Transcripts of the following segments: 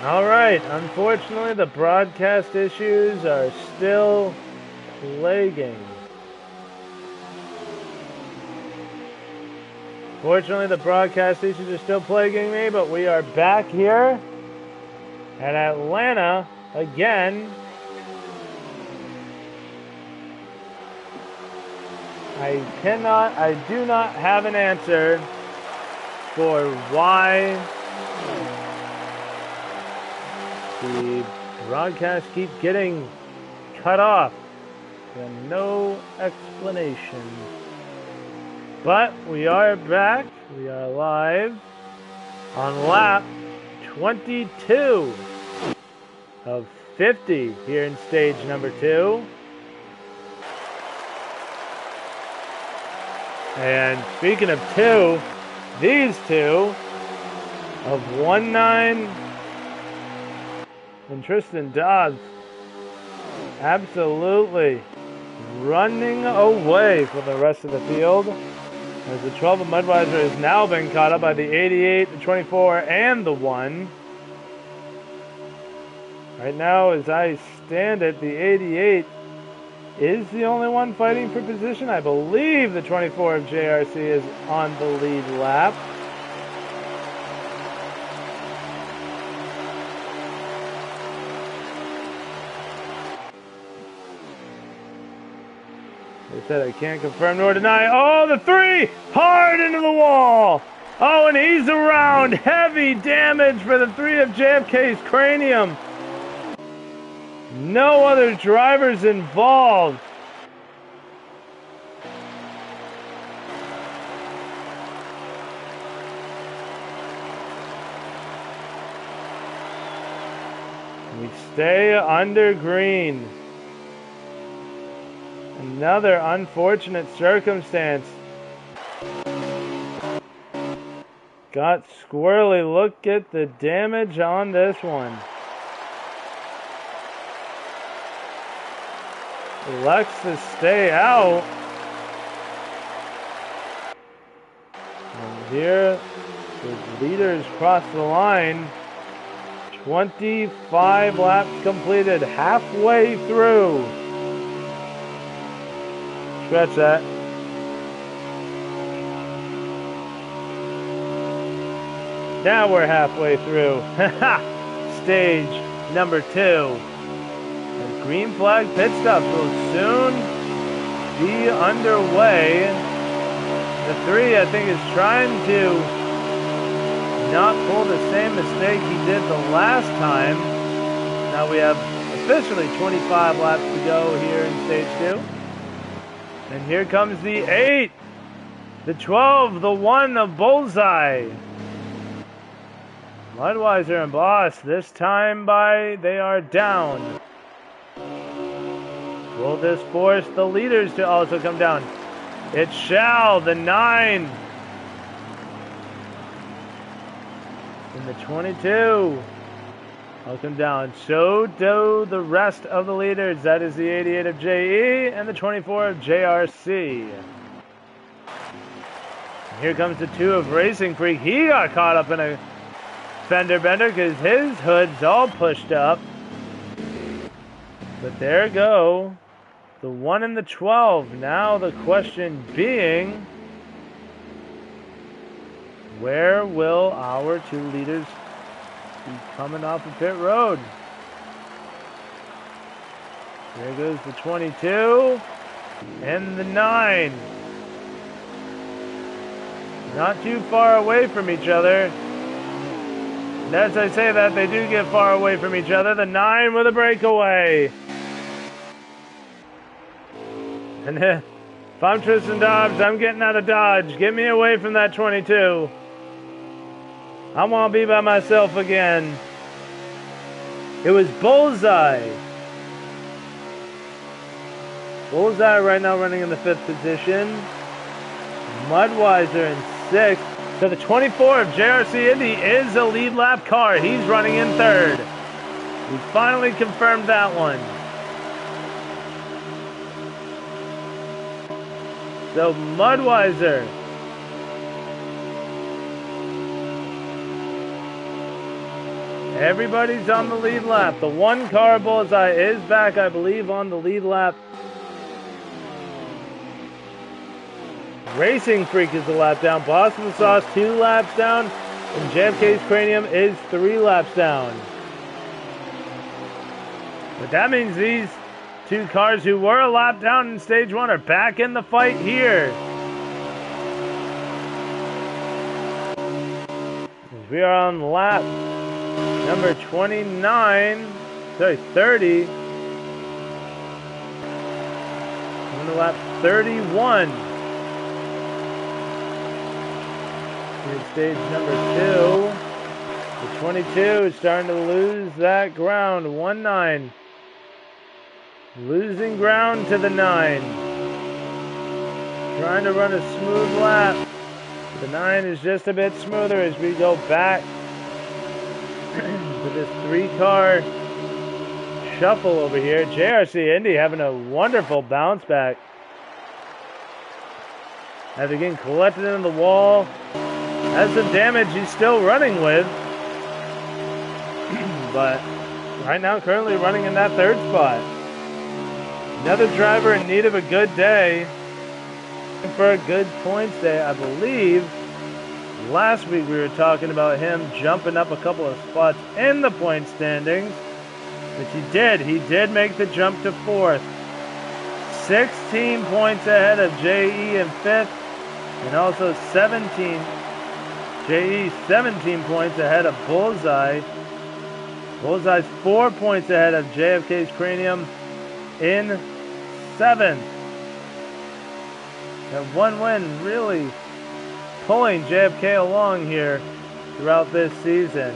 All right, unfortunately, the broadcast issues are still plaguing. Fortunately, the broadcast issues are still plaguing me, but we are back here at Atlanta again. I do not have an answer for why the broadcasts keep getting cut off. And no explanation. But we are back. We are live on lap 22 of 50 here in stage number 2. And speaking of 2, these two of 1-9 and Tristan Dobbs absolutely running away from the rest of the field, as the 12 of Mudweiser has now been caught up by the 88, the 24, and the 1. Right now, as I stand it, the 88 is the only one fighting for position. I believe the 24 of JRC is on the lead lap. I said I can't confirm nor deny. Oh, the 3! Hard into the wall! Oh, and he's around. Heavy damage for the 3 of JFK's cranium. No other drivers involved. We stay under green. Another unfortunate circumstance. Got squirrely. Look at the damage on this one. Elects to stay out. And here, the leaders cross the line. 25 laps completed, halfway through. Scratch that. Now we're halfway through. Stage number 2. The green flag pit stops will soon be underway. The 3, I think, is trying to not pull the same mistake he did the last time. Now we have officially 25 laps to go here in stage 2. And here comes the 8, the 12, the 1 of Bullseye. Mudweiser and Boss, this time they are down. Will this force the leaders to also come down? It shall, the 9. And the 22. I'll come down. So do the rest of the leaders. That is the 88 of JE and the 24 of JRC. And here comes the 2 of Racing Freak. He got caught up in a fender bender because his hood's all pushed up. But there go. The 1 and the 12. Now the question being, where will our 2 leaders be coming off of pit road? There goes the 22 and the 9. Not too far away from each other. And as I say that, they do get far away from each other. The 9 with a breakaway. And if I'm Tristan Dobbs, I'm getting out of Dodge. Get me away from that 22. I want to be by myself again. It was Bullseye. Bullseye right now running in the 5th position. Mudweiser in 6th. So the 24 of JRC Indy is a lead lap car. He's running in 3rd. We finally confirmed that one. So Mudweiser Everybody's on the lead lap. The one car Bullseye is back, I believe, on the lead lap. Racing Freak is a lap down. Boss of the Sauce 2 laps down. And JFK's Cranium is 3 laps down. But that means these two cars who were a lap down in stage 1 are back in the fight here. We are on lap number 30. On to lap 31. Here's stage number 2. The 22 is starting to lose that ground. 1-9. Losing ground to the 9. Trying to run a smooth lap. The 9 is just a bit smoother as we go back to this 3-car shuffle over here. JRC Indy having a wonderful bounce back. After getting collected into the wall. Has some damage he's still running with. But right now currently running in that 3rd spot. Another driver in need of a good day. For a good points day, I believe. Last week we were talking about him jumping up a couple of spots in the point standings, which he did. He did make the jump to 4th. 16 points ahead of JE in 5th, and also 17 points ahead of Bullseye. Bullseye's 4 points ahead of JFK's Cranium in 7th. That one win really pulling JFK along here throughout this season.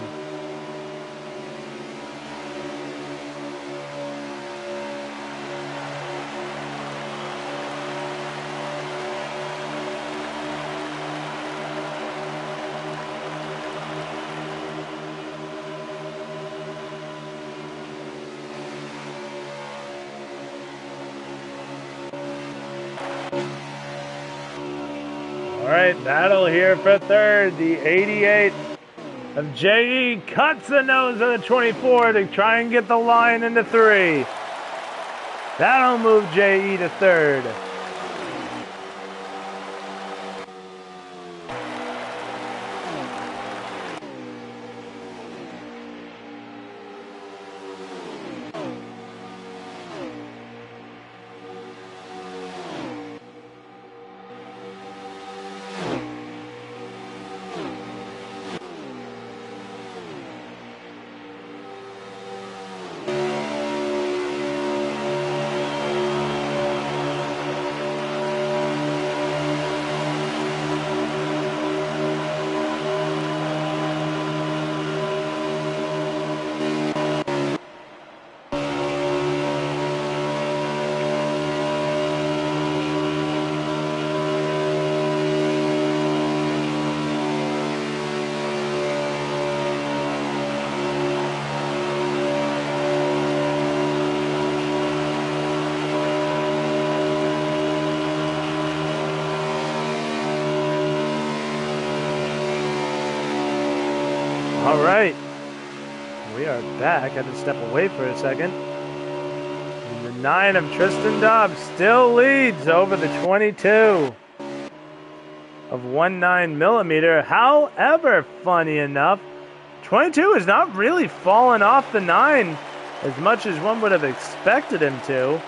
All right, battle here for 3rd. The 88 of JE cuts the nose of the 24 to try and get the line into 3. That'll move JE to 3rd. All right, we are back. I had to step away for a second. And the 9 of Tristan Dobbs still leads over the 22 of 19mm. However, funny enough, 22 has not really fallen off the 9 as much as one would have expected him to.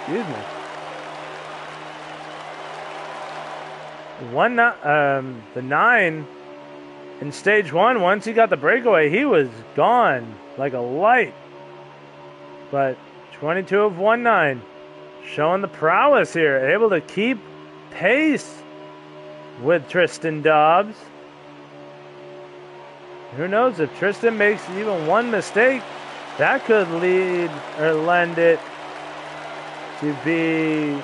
Excuse me. The 9 in stage 1, once he got the breakaway, he was gone like a light. But 22 of 19 showing the prowess here, able to keep pace with Tristan Dobbs. Who knows, if Tristan makes even one mistake, that could lead or lend it to be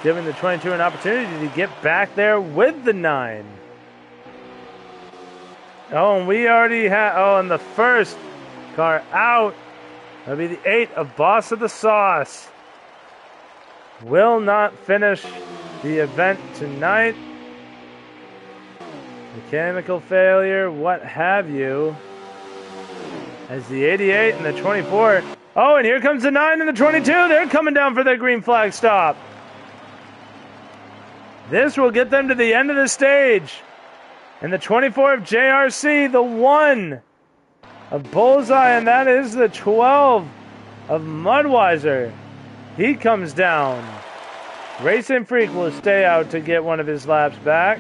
giving the 22 an opportunity to get back there with the 9. Oh, and we already have, and the first car out, that'll be the 8 of Boss of the Sauce. Will not finish the event tonight. Mechanical failure, what have you. As the 88 and the 24. Oh, and here comes the 9 and the 22. They're coming down for their green flag stop. This will get them to the end of the stage. And the 24 of JRC, the 1 of Bullseye, and that is the 12 of Mudweiser. He comes down. Racing Freak will stay out to get one of his laps back.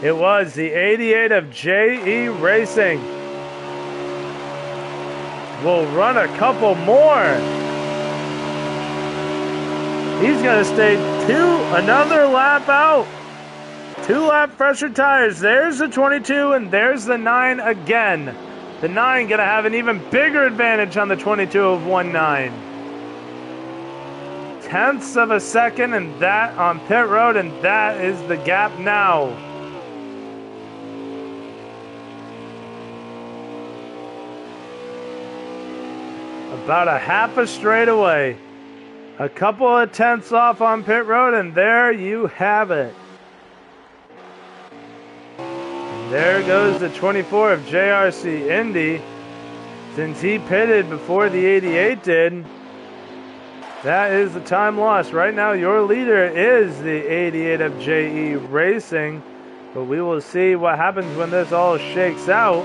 It was the 88 of JE Racing. We'll run a couple more. He's going to stay another lap out. 2 lap pressure tires. There's the 22 and there's the 9 again. The 9 going to have an even bigger advantage on the 22 of 1-9. Tenths of a second, and that on pit road, and that is the gap now. About a half a straightaway. A couple of tenths off on pit road, and there you have it. And there goes the 24 of JRC Indy. Since he pitted before the 88 did, that is the time lost. Right now, your leader is the 88 of JE Racing, but we will see what happens when this all shakes out.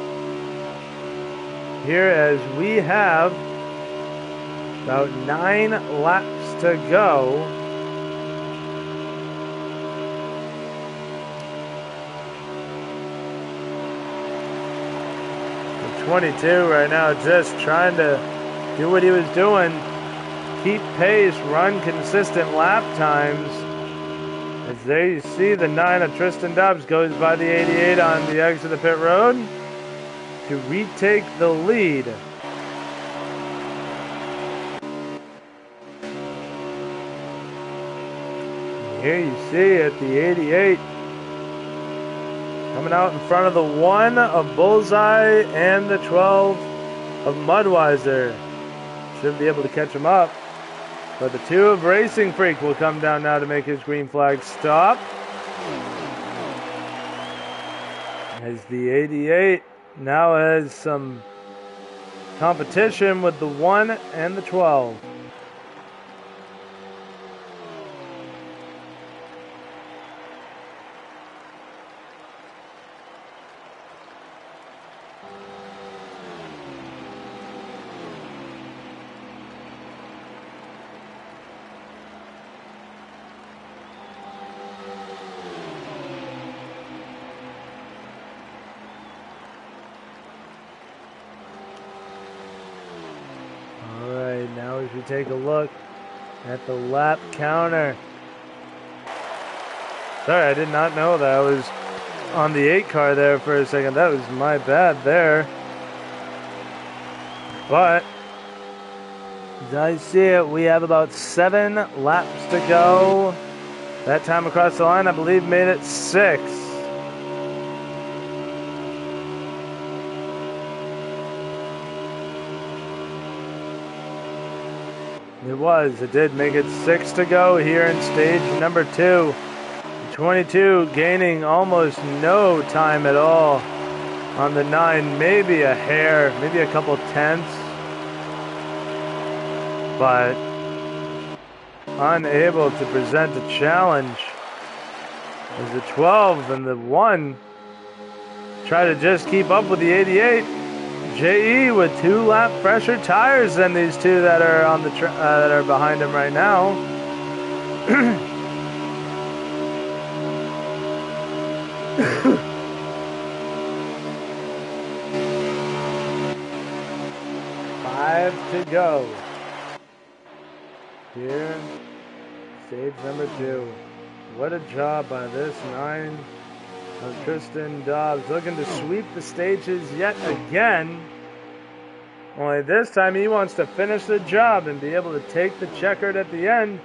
Here, as we have about 9 laps to go. The 22 right now just trying to do what he was doing. Keep pace, run consistent lap times. As there you see the 9 of Tristan Dobbs goes by the 88 on the exit of the pit road to retake the lead. Here you see it, the 88 coming out in front of the 1 of Bullseye and the 12 of Mudweiser. Should be able to catch him up. But the 2 of Racing Freak will come down now to make his green flag stop. As the 88 now has some competition with the 1 and the 12. Now as we take a look at the lap counter. Sorry, I did not know that I was on the 8 car there for a second. That was my bad there. But as I see it, we have about 7 laps to go. That time across the line, I believe, made it 6. It did make it 6 to go here in stage number 2. 22 gaining almost no time at all on the 9, maybe a hair, maybe a couple tenths, but unable to present a challenge as the 12 and the 1 try to just keep up with the 88. JE with 2 lap fresher tires than these 2 that are on the that are behind him right now. Five to go. Here, stage number 2. What a job by this 9 of Tristan Dobbs, looking to sweep the stages yet again. Only this time he wants to finish the job and be able to take the checkered at the end.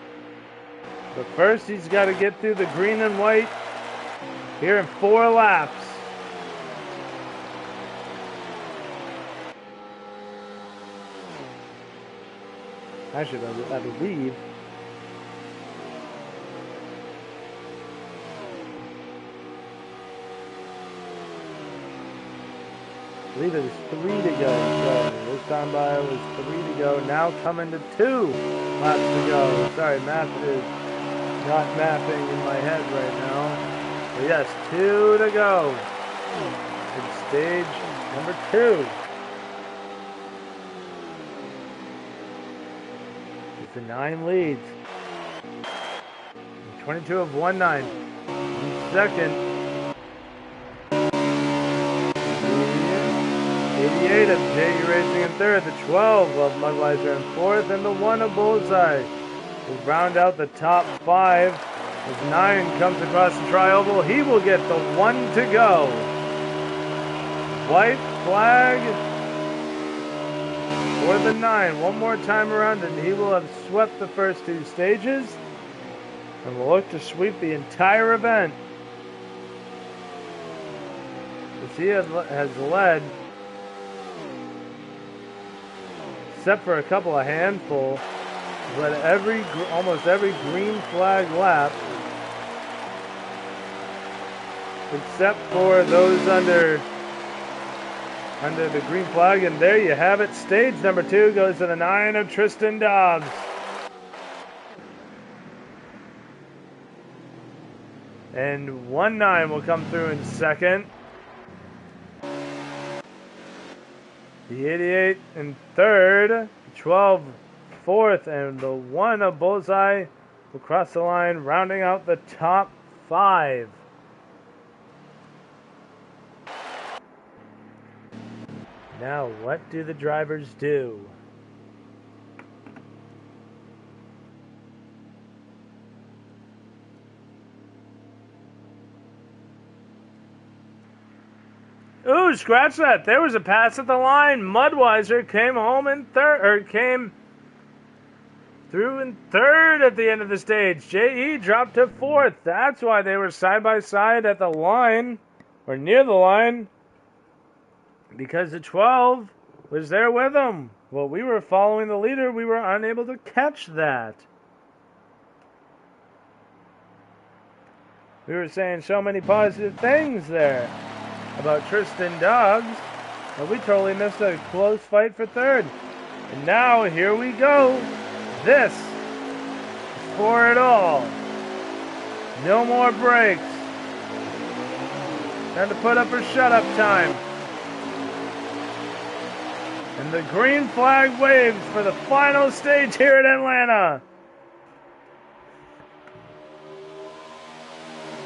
But first he's got to get through the green and white here in 4 laps. Actually, I believe believe it was 3 to go. So this time by was 3 to go. Now coming to 2 laps to go. Sorry, math is not mapping in my head right now. But yes, 2 to go. In stage number 2. The 9 leads. 22 of 19. In second. 88 of JE Racing in third. The 12 of Mudweiser in fourth. And the 1 of Bullseye will round out the top 5. As 9 comes across the tri-oval, he will get the 1 to go. White flag for the 9. One more time around and he will have swept the first 2 stages and will look to sweep the entire event. As he has led, except for a couple of handful, led almost every green flag lap, except for those under the green flag. And there you have it. Stage number 2 goes to the 9 of Tristan Dobbs. And 1-9 will come through in second. The 88 in third. 12 fourth. And the 1 of Bullseye will cross the line, rounding out the top 5. Now, what do the drivers do? Ooh, scratch that. There was a pass at the line. Mudweiser came home in third, or came through in third at the end of the stage. JE dropped to fourth. That's why they were side by side at the line, or near the line, because the 12 was there with them. Well, we were following the leader. We were unable to catch that. We were saying so many positive things there about Tristan Dobbs, but we totally missed a close fight for third. And now, here we go. This is for it all. No more breaks. Time to put up or shut up time. And the green flag waves for the final stage here at Atlanta.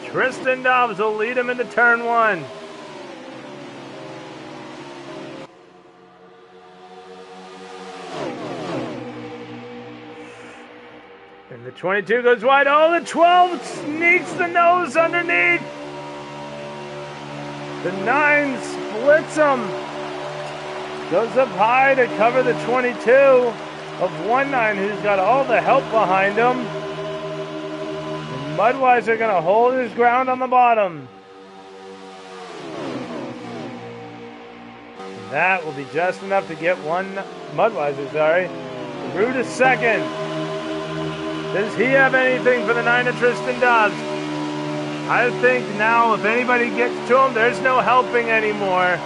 Tristan Dobbs will lead him into turn 1. And the 22 goes wide. Oh, the 12 sneaks the nose underneath. The 9 splits him. Goes up high to cover the 22 of 1-9, who's got all the help behind him. And Mudweiser going to hold his ground on the bottom. And that will be just enough to get Mudweiser through to second. Does he have anything for the 9 of Tristan Dobbs? I think now if anybody gets to him, there's no helping anymore.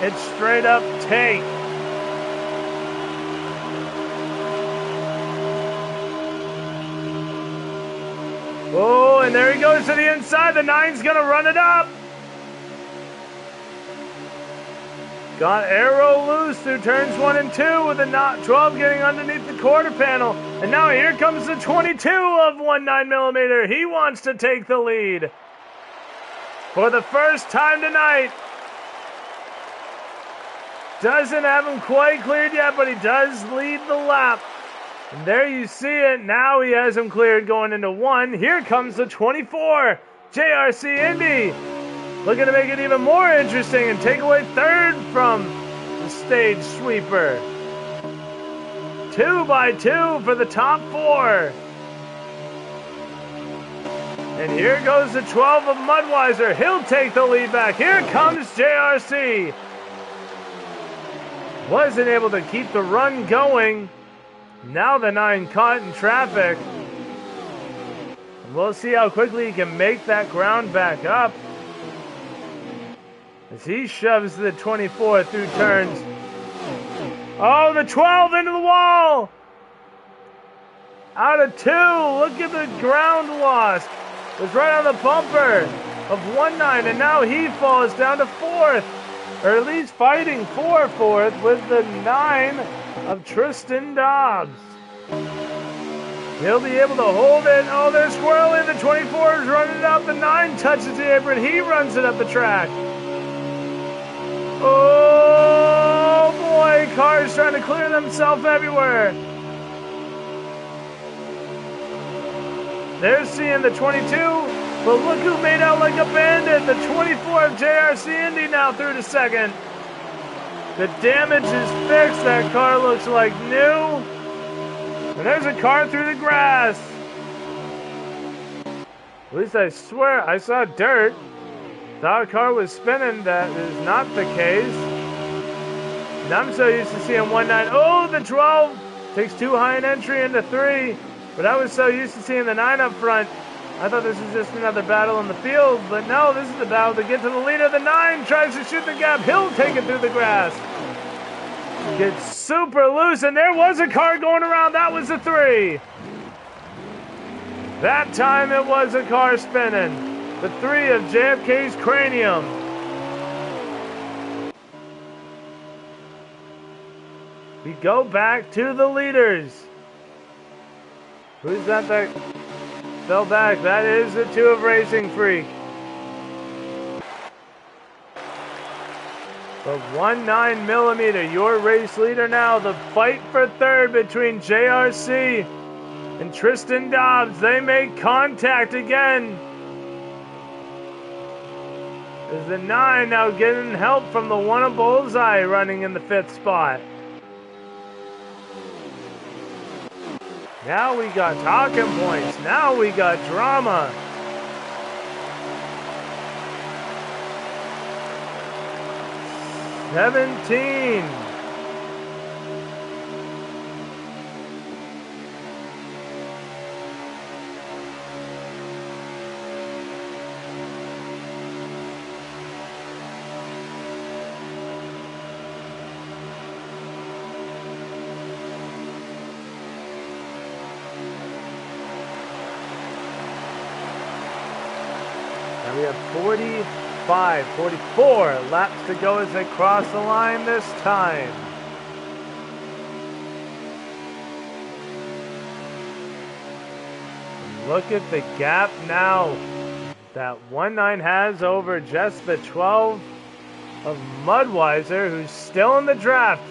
It's straight up take. Oh, and there he goes to the inside. The 9's going to run it up. Got arrow loose through turns 1 and 2 with the 12 getting underneath the quarter panel. And now here comes the 22 of 19mm. He wants to take the lead. For the first time tonight. Doesn't have him quite cleared yet, but he does lead the lap. And there you see it. Now he has him cleared going into 1. Here comes the 24, JRC Indy. Looking to make it even more interesting and take away third from the stage sweeper. 2 by 2 for the top 4. And here goes the 12 of Mudweiser. He'll take the lead back. Here comes JRC. Wasn't able to keep the run going. Now the 9 caught in traffic. We'll see how quickly he can make that ground back up. as he shoves the 24 through turns. Oh, the 12 into the wall! Out of 2, look at the ground loss. It was right on the bumper of 1-9, and now he falls down to 4th, or at least fighting for 4th with the 9 of Tristan Dobbs. He'll be able to hold it. Oh, they're swirling. The 24 is running it up. The 9 touches the apron. He runs it up the track. Oh, boy. Cars trying to clear themselves everywhere. They're seeing the 22, but look who made out like a bandit. The 24 of JRC Indy now through to 2nd. The damage is fixed. That car looks like new. And there's a car through the grass. At least I swear I saw dirt. Thought a car was spinning. That is not the case. And I'm so used to seeing 1-9. Oh, the 12 takes too high an entry into 3. But I was so used to seeing the 9 up front. I thought this was just another battle in the field. But no, this is the battle to get to the leader. The 9 tries to shoot the gap. He'll take it through the grass. Gets super loose, and there was a car going around. That was the 3. That time it was a car spinning. The 3 of JFK's Cranium. We go back to the leaders. Who's that fell back? That is the 2 of Racing Freak. The 19mm, your race leader now. The fight for 3rd between JRC and Tristan Dobbs. They make contact again. There's the 9 now getting help from the 1 of Bullseye running in the 5th spot. Now we got talking points. Now we got drama. $17. And we have 44 laps to go as they cross the line this time. Look at the gap now that 1-9 has over just the 12 of Mudweiser, who's still in the draft.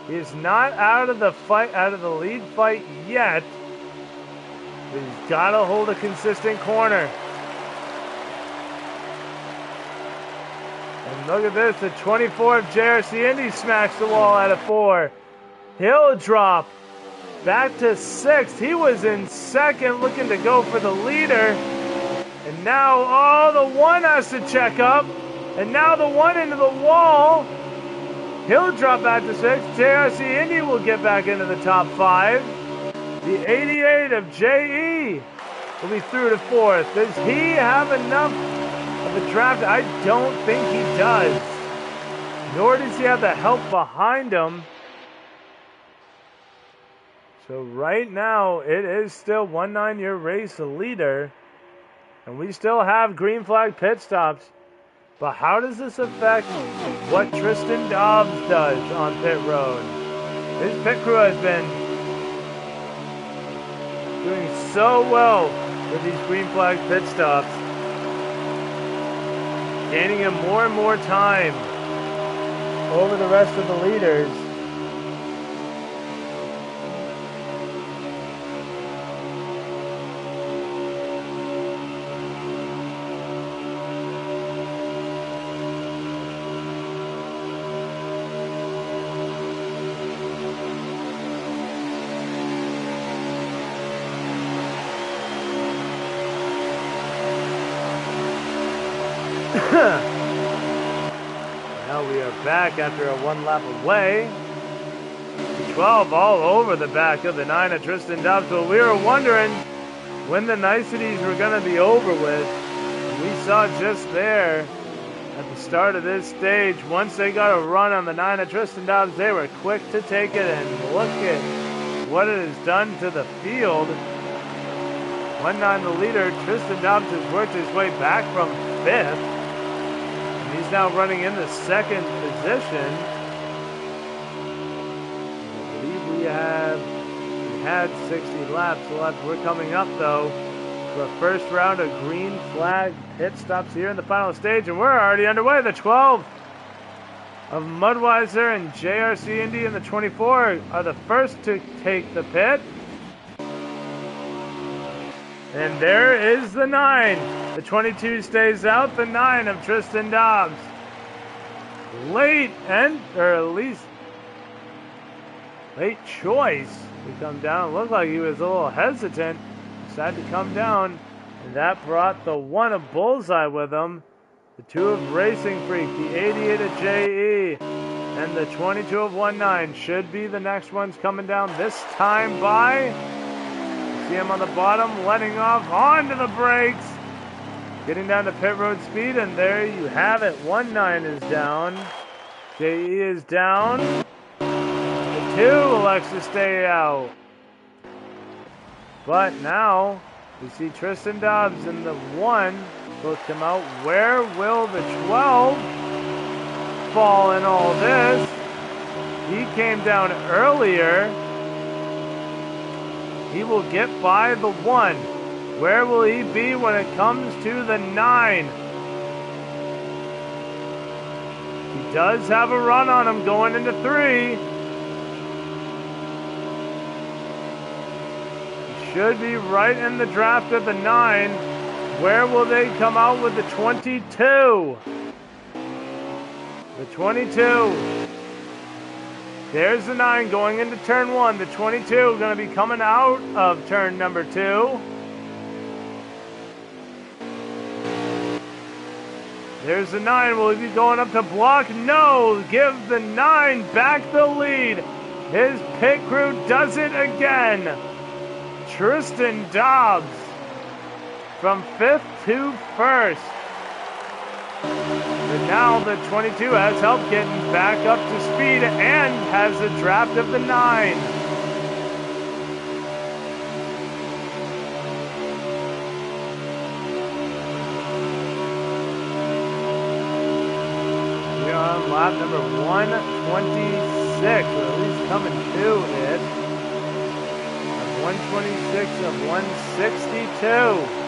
He is not out of the fight, out of the lead fight yet. But he's got to hold a consistent corner. And look at this, the 24 of JRC Indy smacks the wall out of 4. He'll drop back to 6th. He was in 2nd looking to go for the leader. And now, oh, the 1 has to check up. And now the 1 into the wall. He'll drop back to 6th. JRC Indy will get back into the top 5. The 88 of JE will be through to 4th. Does he have enough of a draft? I don't think he does. Nor does he have the help behind him. So right now, it is still 1-9 your race leader. And we still have green flag pit stops. But how does this affect what Tristan Dobbs does on pit road? His pit crew has been doing so well with these green flag pit stops. Gaining him more and more time over the rest of the leaders. Now we are back after a 1 lap away. 12 all over the back of the 9 of Tristan Dobbs. So we were wondering when the niceties were going to be over with. We saw just there at the start of this stage. Once they got a run on the 9 of Tristan Dobbs, they were quick to take it, and look at what it has done to the field. 1-9 the leader. Tristan Dobbs has worked his way back from 5th. And he's now running in the 2nd position. I believe we had 60 laps left. We're coming up though to our first round of green flag pit stops here in the final stage, and we're already underway. The 12 of Mudweiser and JRC Indy and the 24 are the first to take the pit. And there is the 9. The 22 stays out. The 9 of Tristan Dobbs. Late choice to come down. It looked like he was a little hesitant. Decided to come down. And that brought the 1 of Bullseye with him. The 2 of Racing Freak. The 88 of JE. And the 22 of 1-9 should be the next ones coming down. This time by... See him on the bottom, letting off onto the brakes. Getting down to pit road speed, and there you have it. 1-9 is down. JE is down. The 2 elects to stay out. But now, we see Tristan Dobbs and the 1 both come out. Where will the 12 fall in all this? He came down earlier. He will get by the 1. Where will he be when it comes to the 9? He does have a run on him going into 3. He should be right in the draft of the 9. Where will they come out with the 22? The 22. There's the 9 going into turn 1. The 22 going to be coming out of turn number 2. There's the 9. Will he be going up to block? No. Give the 9 back the lead. His pit crew does it again. Tristan Dobbs from 5th to 1st. But now the 22 has help getting back up to speed and has a draft of the 9. We are on lap number 126, or at least coming to it. 126 of 162.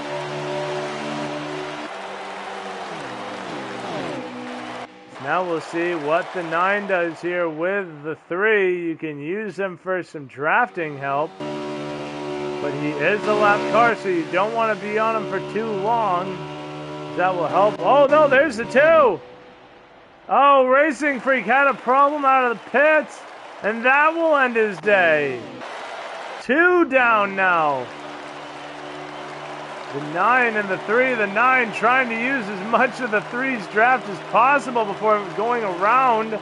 Now we'll see what the 9 does here with the 3. You can use them for some drafting help. But he is a lap car, so you don't want to be on him for too long. That will help. Oh, no, there's the 2. Oh, Racing Freak had a problem out of the pits. And that will end his day. 2 down now. The 9 and the 3, the 9 trying to use as much of the 3's draft as possible before it was going around.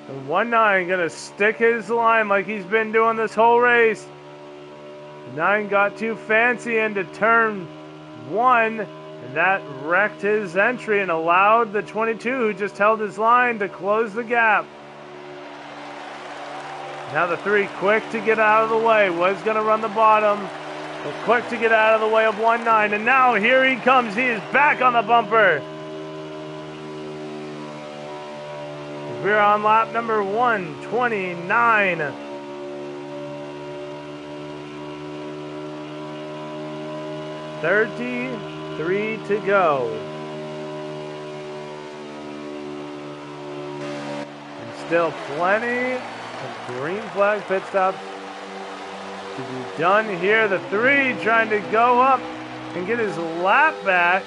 And 1-9 gonna stick his line like he's been doing this whole race. The 9 got too fancy into turn 1, and that wrecked his entry and allowed the 22, who just held his line, to close the gap. Now the 3 quick to get out of the way. Was going to run the bottom, but quick to get out of the way of 1-9. And now here he comes. He is back on the bumper. We're on lap number 129. $33 to go. And still plenty green flag pit stops to be done here. The 3 trying to go up and get his lap back.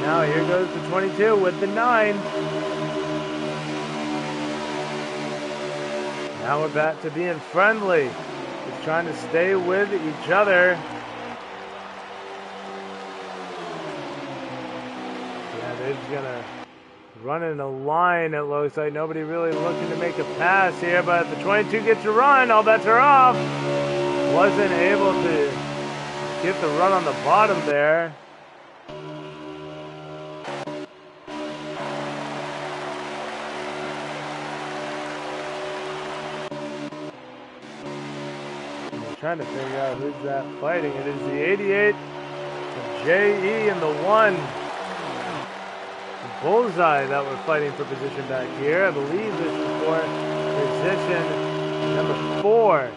Now here goes the 22 with the 9. Now we're back to being friendly. Just trying to stay with each other. Yeah, they're just gonna running a line, it looks like. Nobody really looking to make a pass here, but if the 22 gets a run, all bets are off. Wasn't able to get the run on the bottom there. I'm trying to figure out who's that fighting. It is the 88, the JE, and the 1. Bullseye that we're fighting for position back here. I believe this is for position number 4.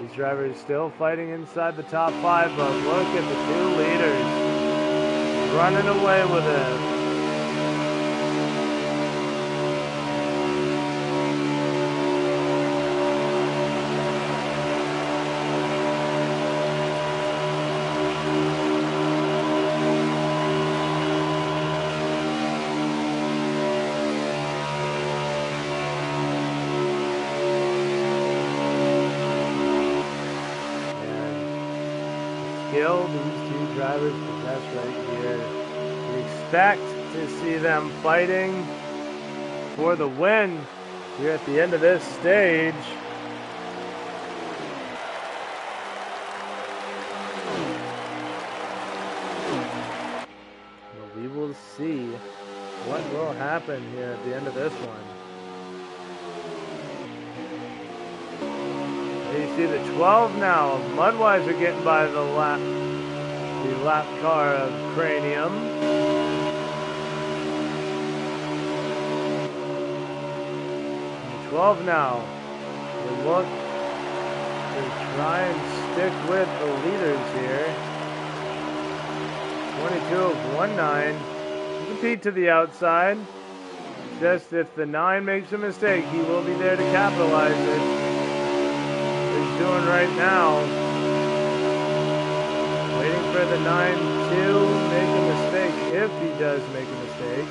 These drivers still fighting inside the top 5, but look at the 2 leaders running away with it. These 2 drivers possess right here. We expect to see them fighting for the win here at the end of this stage. Well, we will see what will happen here at the end of this one. You see the 12 now. Mudweiser getting by the lap car of Cranium. And 12 now. We look to try and stick with the leaders here. 22 of 19. Compete to the outside. Just if the 9 makes a mistake, he will be there to capitalize it. He's doing right now. Waiting for the 9 to make a mistake, if he does make a mistake.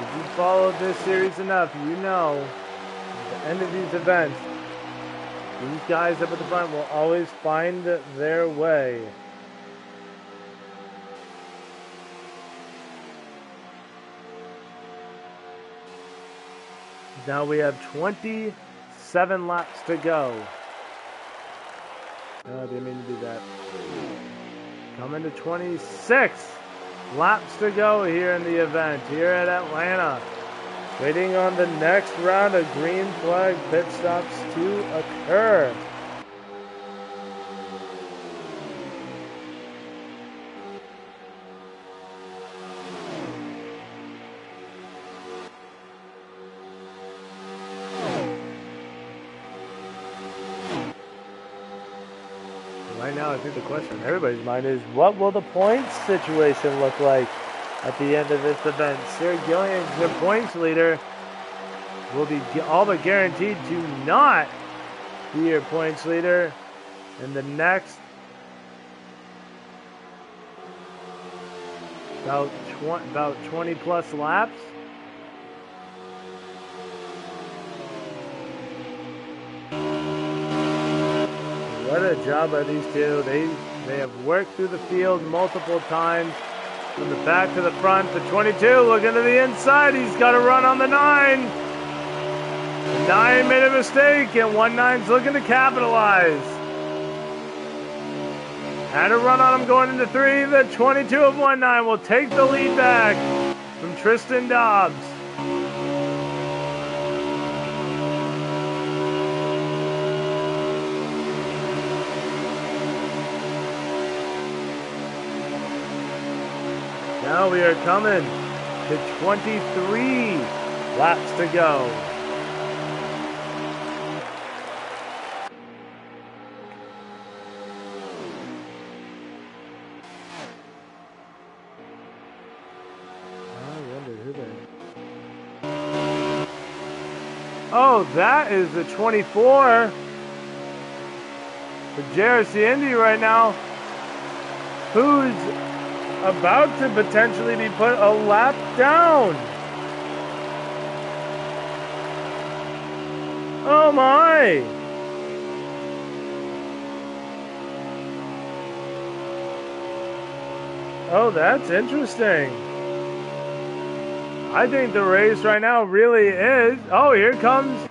If you followed this series enough, you know at the end of these events, these guys up at the front will always find their way. Now we have 27 laps to go. Oh, I didn't mean to do that. Coming to 26 laps to go here in the event, here at Atlanta. Waiting on the next round of green flag pit stops to occur. Right now, I think the question in everybody's mind is, what will the points situation look like at the end of this event? Sarah Gillian, the points leader, will be all but guaranteed to not be your points leader in the next about 20 plus laps. What a job by these 2. They have worked through the field multiple times. From the back to the front, the 22 looking to the inside. He's got to run on the 9. The 9 made a mistake, and 19's looking to capitalize. Had a run on him going into 3. The 22 of 19 will take the lead back from Tristan Dobbs. Now we are coming to 23 laps to go. I wonder who that. Oh, that is the 24 for JRC Indy right now, who's about to potentially be put a lap down. Oh my! Oh, that's interesting. I think the race right now really is... Oh, here comes...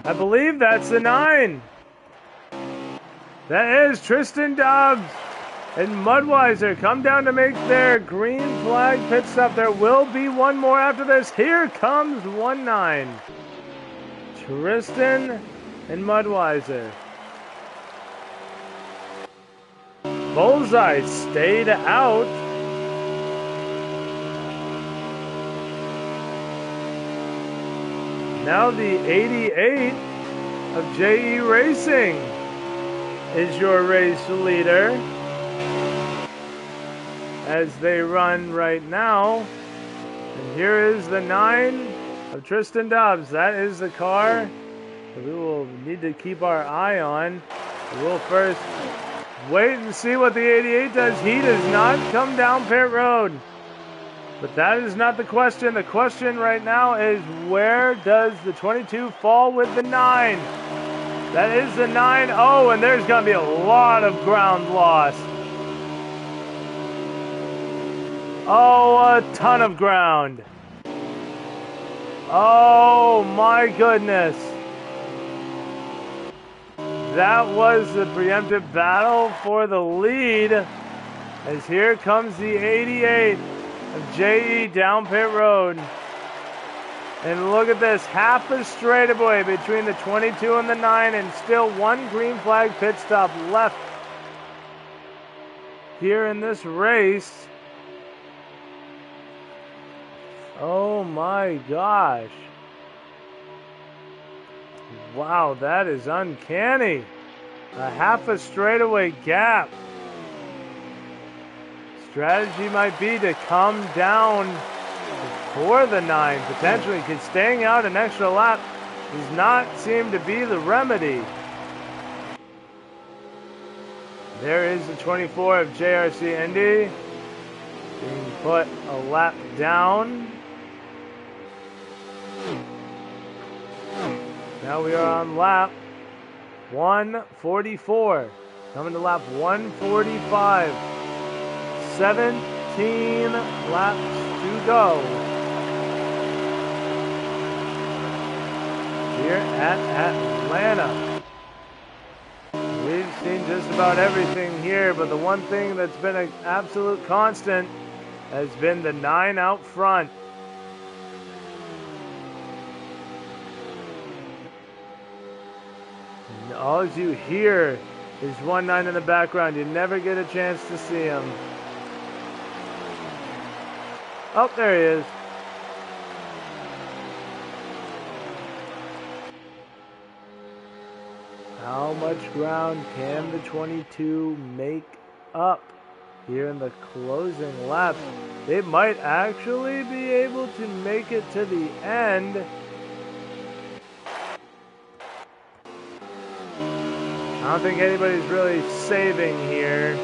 I believe that's the 9. That is Tristan Dobbs and Mudweiser come down to make their green flag pit stop. There will be one more after this. Here comes 1-9. Tristan and Mudweiser. Bullseye stayed out. Now the 88 of JE Racing is your race leader as they run right now. And here is the 9 of Tristan Dobbs. That is the car that we will need to keep our eye on. We'll first wait and see what the 88 does. He does not come down pit road. But that is not the question. The question right now is, where does the 22 fall with the 9? That is the 9. Oh, and there's going to be a lot of ground loss. Oh, a ton of ground. Oh, my goodness. That was the preemptive battle for the lead. As here comes the 88 of JE down pit road. And look at this, half a straightaway between the 22 and the 9, and still one green flag pit stop left here in this race. Oh my gosh. Wow, that is uncanny. A half a straightaway gap. Strategy might be to come down for the 9, potentially, because staying out an extra lap does not seem to be the remedy. There is the 24 of JRC Indy being put a lap down. Now we are on lap 144. Coming to lap 145. 17 laps to go here at Atlanta. We've seen just about everything here, but the one thing that's been an absolute constant has been the 9 out front. And all you hear is 1-9 in the background. You never get a chance to see him. Oh, there he is. How much ground can the 22 make up here in the closing laps? They might actually be able to make it to the end. I don't think anybody's really saving here.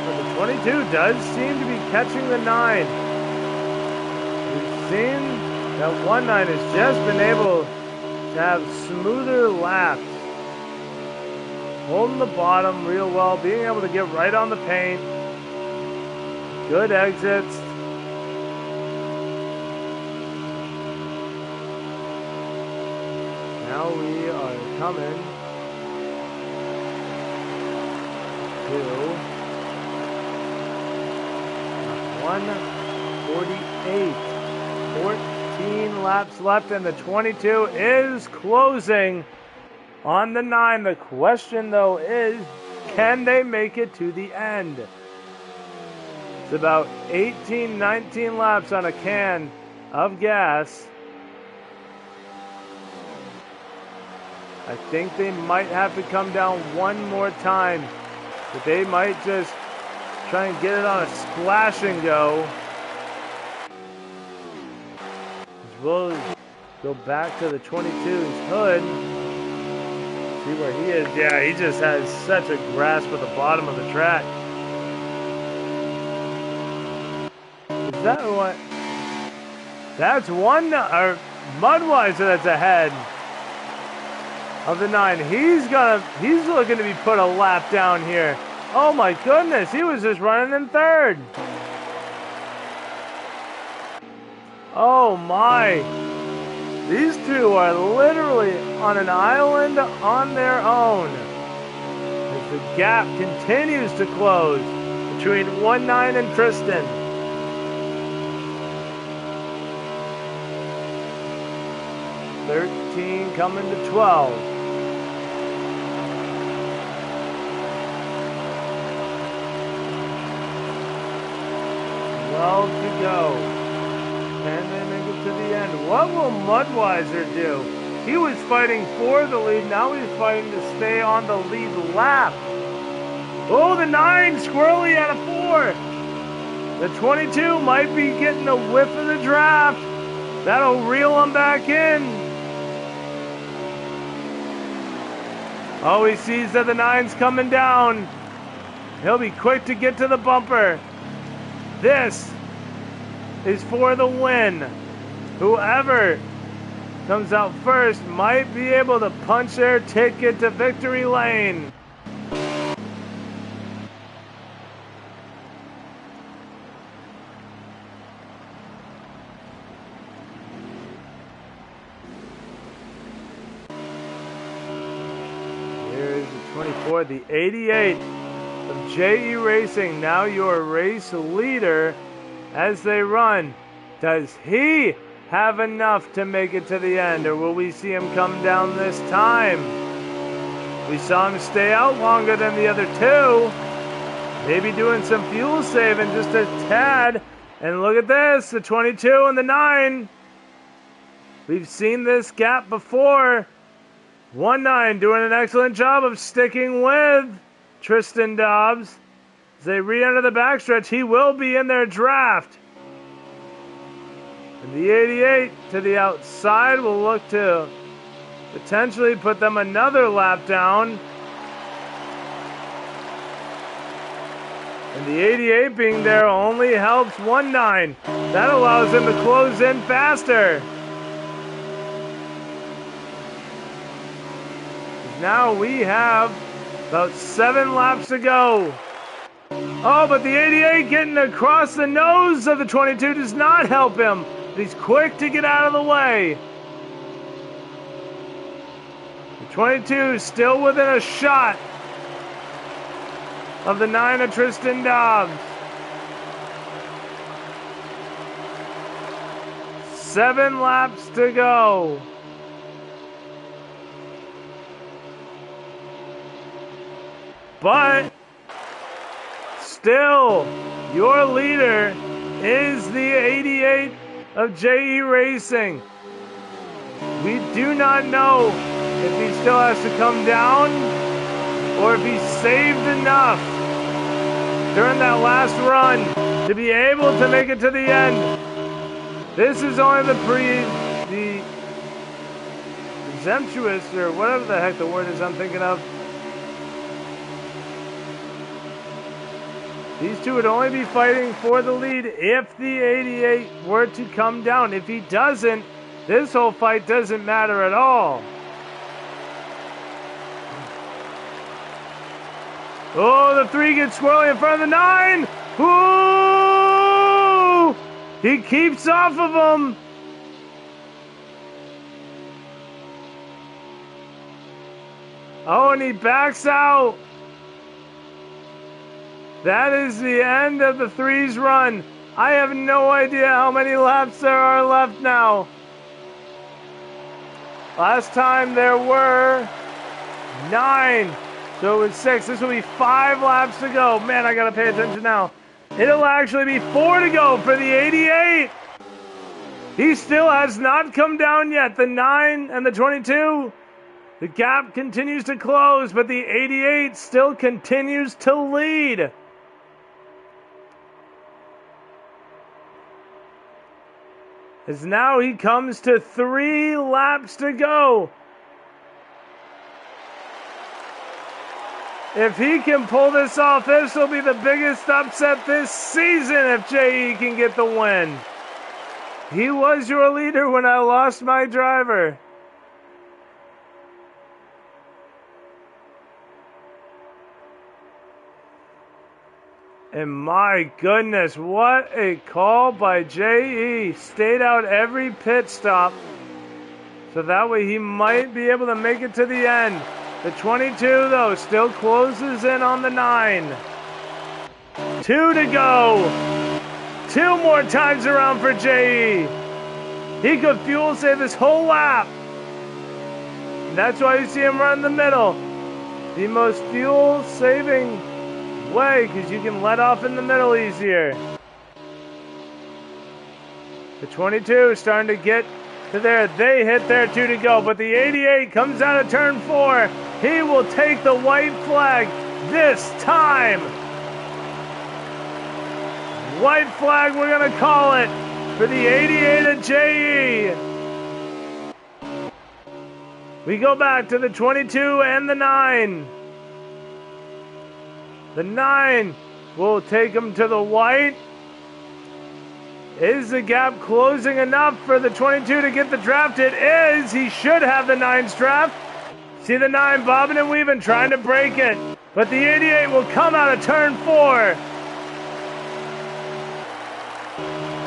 But the 22 does seem to be catching the 9. We've seen that 1-9 has just been able to have smoother laps. Holding the bottom real well, being able to get right on the paint. Good exits. Now we are coming to 148. 14 laps left, and the 22 is closing on the 9. The question, though, is, can they make it to the end? It's about 18, 19 laps on a can of gas. I think they might have to come down one more time, but they might just try and get it on a splash and go. We'll go back to the 22's hood. See where he is. Yeah, he just has such a grasp at the bottom of the track. Is that what? That's one, or Mudweiser that's ahead. of the 9. He's looking to be put a lap down here. Oh my goodness, he was just running in 3rd. Oh my. These two are literally on an island on their own. As the gap continues to close between 1-9 and Tristan. $13 coming to $12. $12 to go. Can they make it to the end? What will Mudweiser do? He was fighting for the lead. Now he's fighting to stay on the lead lap. Oh, the 9 squirrely out of 4. The 22 might be getting a whiff of the draft. That'll reel him back in. Oh, he sees that the 9's coming down. He'll be quick to get to the bumper. This is for the win. Whoever comes out first might be able to punch their ticket to victory lane. Here's the 24, the 88 of JE Racing, now your race leader as they run. Does he have enough to make it to the end, or will we see him come down this time? We saw him stay out longer than the other two. Maybe doing some fuel saving just a tad. And look at this, the 22 and the 9. We've seen this gap before. 1-9 doing an excellent job of sticking with Tristan Dobbs. As they re-enter the backstretch, he will be in their draft. And the 88 to the outside will look to potentially put them another lap down. And the 88 being there only helps 1-9. That allows him to close in faster. Now we have about 7 laps to go. Oh, but the 88 getting across the nose of the 22 does not help him. He's quick to get out of the way. The 22 still within a shot of the 9 of Tristan Dobbs. 7 laps to go. But still, your leader is the 88 of JE Racing. We do not know if he still has to come down or if he saved enough during that last run to be able to make it to the end. This is only the presumptuous, or whatever the heck the word is I'm thinking of. These two would only be fighting for the lead if the 88 were to come down. If he doesn't, this whole fight doesn't matter at all. Oh, the 3 gets squirrely in front of the 9. Ooh! He keeps off of him. Oh, and he backs out. That is the end of the 3's run. I have no idea how many laps there are left now. Last time there were 9. So it was 6. This will be 5 laps to go. Man, I gotta pay attention now. It'll actually be 4 to go for the 88. He still has not come down yet. The 9 and the 22. The gap continues to close, but the 88 still continues to lead. As now he comes to 3 laps to go. If he can pull this off, this will be the biggest upset this season if JE can get the win. He was your leader when I lost my driver. And my goodness, what a call by J.E. Stayed out every pit stop. So that way he might be able to make it to the end. The 22, though, still closes in on the 9. 2 to go. 2 more times around for J.E. He could fuel save this whole lap. And that's why you see him run in the middle. The most fuel-saving way, because you can let off in the middle easier. The 22 is starting to get to there. They hit their 2 to go, but the 88 comes out of turn 4. He will take the white flag this time. White flag, we're going to call it for the 88 of J.E. We go back to the 22 and the 9. The 9 will take him to the white. Is the gap closing enough for the 22 to get the draft? It is. He should have the 9's draft. See the 9 bobbing and weaving, trying to break it. But the 88 will come out of turn 4.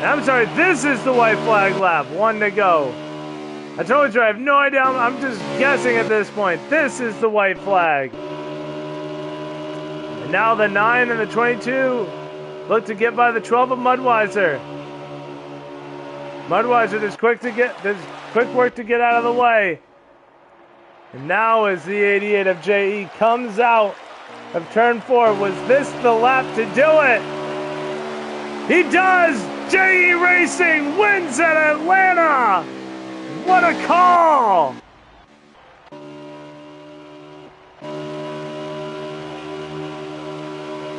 And I'm sorry, this is the white flag lap. 1 to go. I told you I have no idea. I'm just guessing at this point. This is the white flag. And now the 9 and the 22 look to get by the 12 of Mudweiser. Mudweiser does quick work to get out of the way. And now as the 88 of J.E. comes out of turn 4, was this the lap to do it? He does! J.E. Racing wins at Atlanta! What a call!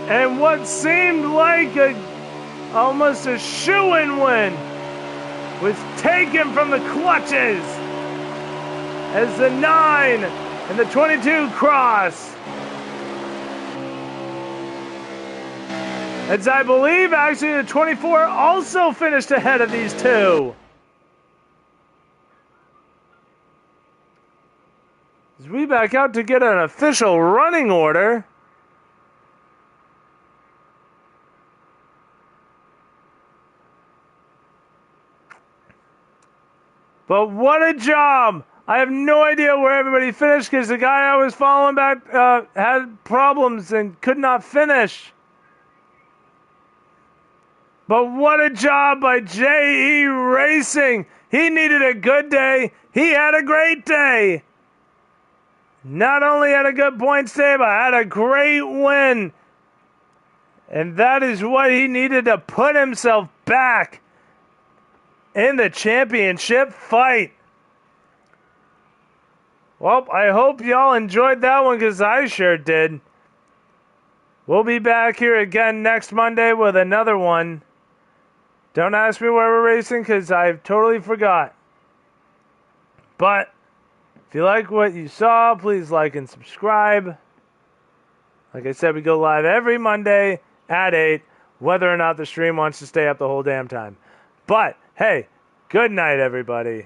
And what seemed like almost a shoo-in win was taken from the clutches as the 9 and the 22 cross. As I believe actually the 24 also finished ahead of these two. As we back out to get an official running order. But what a job! I have no idea where everybody finished because the guy I was following back had problems and could not finish. But what a job by J.E. Racing. He needed a good day. He had a great day. Not only had a good points day, but had a great win. And that is what he needed to put himself back in the championship fight. Well, I hope y'all enjoyed that one because I sure did. We'll be back here again next Monday with another one. Don't ask me where we're racing because I totally forgot. But if you like what you saw, please like and subscribe. Like I said, we go live every Monday at 8, whether or not the stream wants to stay up the whole damn time. But, hey, good night, everybody.